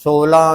16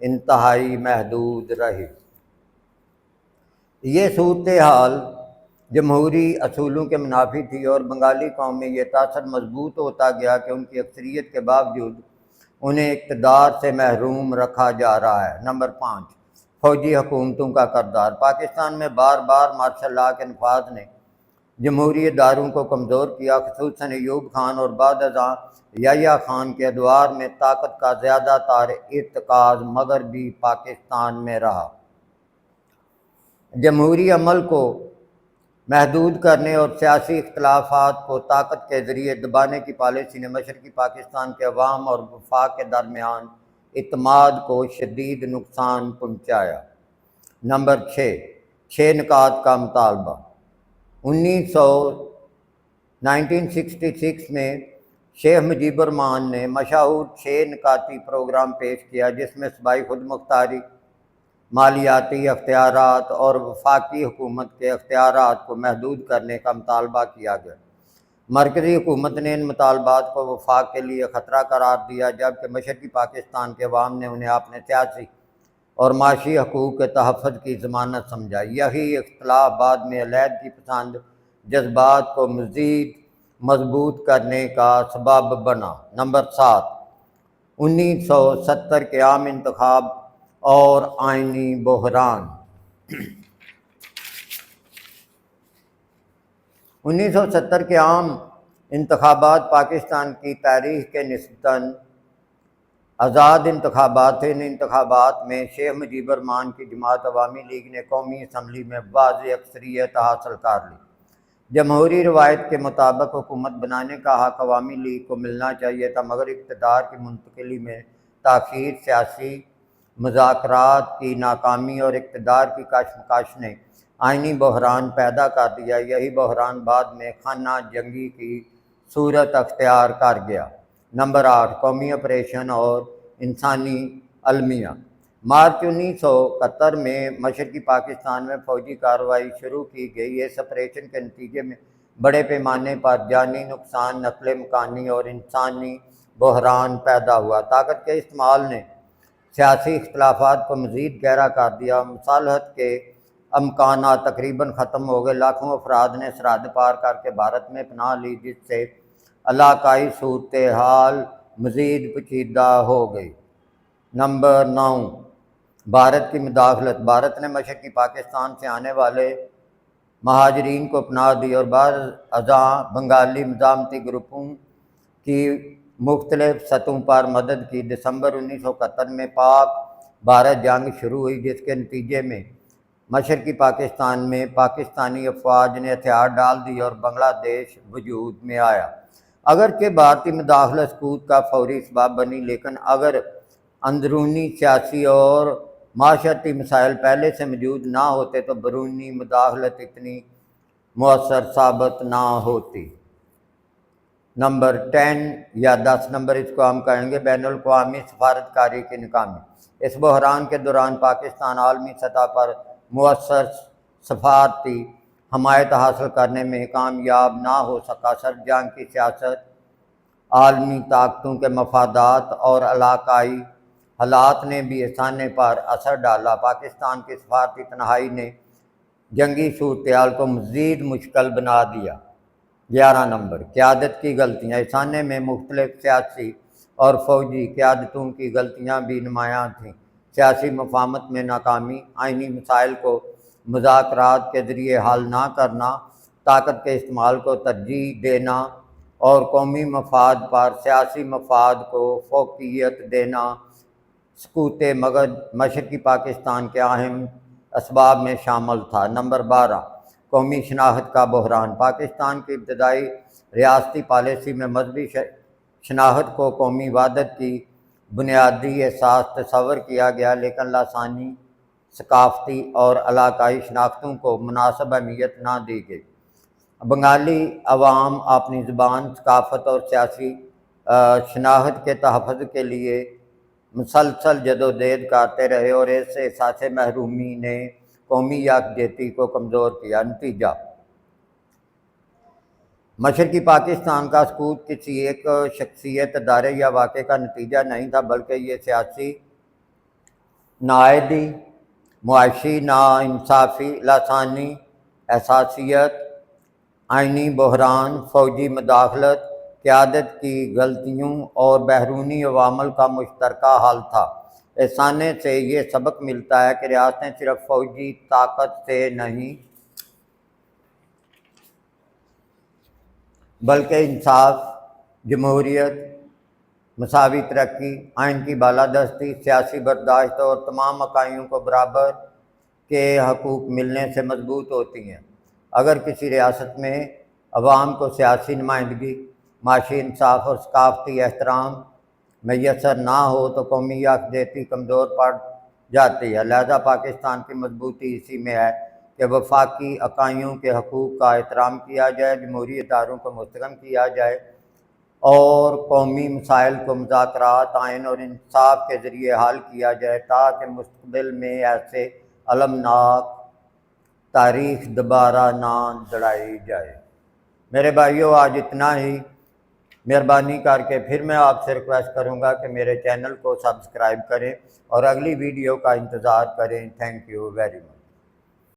انتہائی محدود رہی۔ یہ صورتحال جمہوری اصولوں کے منافی تھی اور بنگالی قوم میں یہ تاثر مضبوط ہوتا گیا کہ ان کی اکثریت کے باوجود انہیں اقتدار سے محروم رکھا جا رہا ہے۔ نمبر 5، فوجی حکومتوں کا کردار۔ پاکستان میں بار بار مارشل لاء کے نفاذ نے جمہوری اداروں کو کمزور کیا، خصوصاً ایوب خان اور بعد ازاں یحییٰ خان کے ادوار میں طاقت کا زیادہ تر ارتکاز مغربی پاکستان میں رہا۔ جمہوری عمل کو محدود کرنے اور سیاسی اختلافات کو طاقت کے ذریعے دبانے کی پالیسی نے مشرقی پاکستان کے عوام اور وفاق کے درمیان اعتماد کو شدید نقصان پہنچایا۔ نمبر 6 نکات کا مطالبہ۔ 1966 میں شیخ مجیب الرحمان نے مشہور 6 نکاتی پروگرام پیش کیا، جس میں صوبائی خود مختاری، مالیاتی اختیارات اور وفاقی حکومت کے اختیارات کو محدود کرنے کا مطالبہ کیا گیا۔ مرکزی حکومت نے ان مطالبات کو وفاق کے لیے خطرہ قرار دیا، جبکہ مشرقی پاکستان کے عوام نے انہیں اپنے سیاسی اور معاشی حقوق کے تحفظ کی ضمانت سمجھا۔ یہی اختلاف بعد میں علیحدگی پسند جذبات کو مزید مضبوط کرنے کا سبب بنا۔ نمبر 7، 1970 کے عام انتخاب اور آئینی بحران۔ 1970 کے عام انتخابات پاکستان کی تاریخ کے نسبتاً آزاد انتخابات تھے۔ ان انتخابات میں شیخ مجیب الرحمان کی جماعت عوامی لیگ نے قومی اسمبلی میں واضح اکثریت حاصل کر لی۔ جمہوری روایت کے مطابق حکومت بنانے کا حق عوامی لیگ کو ملنا چاہیے تھا، مگر اقتدار کی منتقلی میں تاخیر، سیاسی مذاکرات کی ناکامی اور اقتدار کی کشمکش نے آئینی بحران پیدا کر دیا۔ یہی بحران بعد میں خانہ جنگی کی صورت اختیار کر گیا۔ نمبر 8، قومی آپریشن اور انسانی المیہ۔ مارچ 1971 میں مشرقی پاکستان میں فوجی کارروائی شروع کی گئی۔ اس آپریشن کے نتیجے میں بڑے پیمانے پر جانی نقصان، نقل مکانی اور انسانی بحران پیدا ہوا۔ طاقت کے استعمال نے سیاسی اختلافات کو مزید گہرا کر دیا۔ مصالحت کے امکانات تقریباً ختم ہو گئے۔ لاکھوں افراد نے سرحد پار کر کے بھارت میں پناہ لی، جس سے علاقائی صورتحال مزید پیچیدہ ہو گئی۔ نمبر 9، بھارت کی مداخلت۔ بھارت نے مشرقی پاکستان سے آنے والے مہاجرین کو پناہ دی اور بعض ازاں بنگالی مزاحمتی گروپوں کی مختلف سطحوں پر مدد کی۔ دسمبر 1971 میں پاک بھارت جنگ شروع ہوئی، جس کے نتیجے میں مشرقی پاکستان میں پاکستانی افواج نے ہتھیار ڈال دیے اور بنگلہ دیش وجود میں آیا۔ اگرچہ بھارتی مداخلت سقوط کا فوری سبب بنی، لیکن اگر اندرونی سیاسی اور معاشرتی مسائل پہلے سے موجود نہ ہوتے تو بیرونی مداخلت اتنی مؤثر ثابت نہ ہوتی۔ نمبر 10 یا 10 نمبر اس کو ہم کہیں گے بین الاقوامی سفارتکاری کی ناکامی۔ اس بحران کے دوران پاکستان عالمی سطح پر مؤثر سفارتی حمایت حاصل کرنے میں کامیاب نہ ہو سکا۔ سرد جنگ کی سیاست، عالمی طاقتوں کے مفادات اور علاقائی حالات نے بھی اس خانے پر اثر ڈالا۔ پاکستان کی سفارتی تنہائی نے جنگی صورتحال کو مزید مشکل بنا دیا۔ 11 نمبر، قیادت کی غلطیاں۔ اس خانے میں مختلف سیاسی اور فوجی قیادتوں کی غلطیاں بھی نمایاں تھیں۔ سیاسی مفاہمت میں ناکامی، آئینی مسائل کو مذاکرات کے ذریعے حل نہ کرنا، طاقت کے استعمال کو ترجیح دینا اور قومی مفاد پر سیاسی مفاد کو فوقیت دینا سقوط مشرقی پاکستان کے اہم اسباب میں شامل تھا۔ نمبر 12، قومی شناخت کا بحران۔ پاکستان کی ابتدائی ریاستی پالیسی میں مذہبی شناخت کو قومی وحدت کی بنیادی اساس تصور کیا گیا، لیکن لسانی، ثقافتی اور علاقائی شناختوں کو مناسب اہمیت نہ دی گئی۔ بنگالی عوام اپنی زبان، ثقافت اور سیاسی شناخت کے تحفظ کے لیے مسلسل جدوجہد کرتے رہے اور اس احساس محرومی نے قومی یکجہتی کو کمزور کیا۔ نتیجہ، مشرقی پاکستان کا سقوط کسی ایک شخصیت، ادارے یا واقعے کا نتیجہ نہیں تھا، بلکہ یہ سیاسی نااہلی، معاشی ناانصافی، لسانی حساسیت، آئینی بحران، فوجی مداخلت، قیادت کی غلطیوں اور بیرونی عوامل کا مشترکہ حل تھا۔ افسانے سے یہ سبق ملتا ہے کہ ریاستیں صرف فوجی طاقت سے نہیں بلکہ انصاف، جمہوریت، مساوی ترقی، آئین کی بالادستی، سیاسی برداشت اور تمام اکائیوں کو برابر کے حقوق ملنے سے مضبوط ہوتی ہیں۔ اگر کسی ریاست میں عوام کو سیاسی نمائندگی، معاشی انصاف اور ثقافتی احترام میسر نہ ہو تو قومی یکجہتی کمزور پڑ جاتی ہے۔ لہذا پاکستان کی مضبوطی اسی میں ہے کہ وفاقی اکائیوں کے حقوق کا احترام کیا جائے، جمہوری اداروں کو مستحکم کیا جائے اور قومی مسائل کو مذاکرات، آئین اور انصاف کے ذریعے حل کیا جائے تاکہ مستقبل میں ایسے المناک تاریخ دوبارہ نہ دہرائی جائے۔ میرے بھائیوں، آج اتنا ہی۔ مہربانی کر کے پھر میں آپ سے ریکویسٹ کروں گا کہ میرے چینل کو سبسکرائب کریں اور اگلی ویڈیو کا انتظار کریں۔ Thank you very much.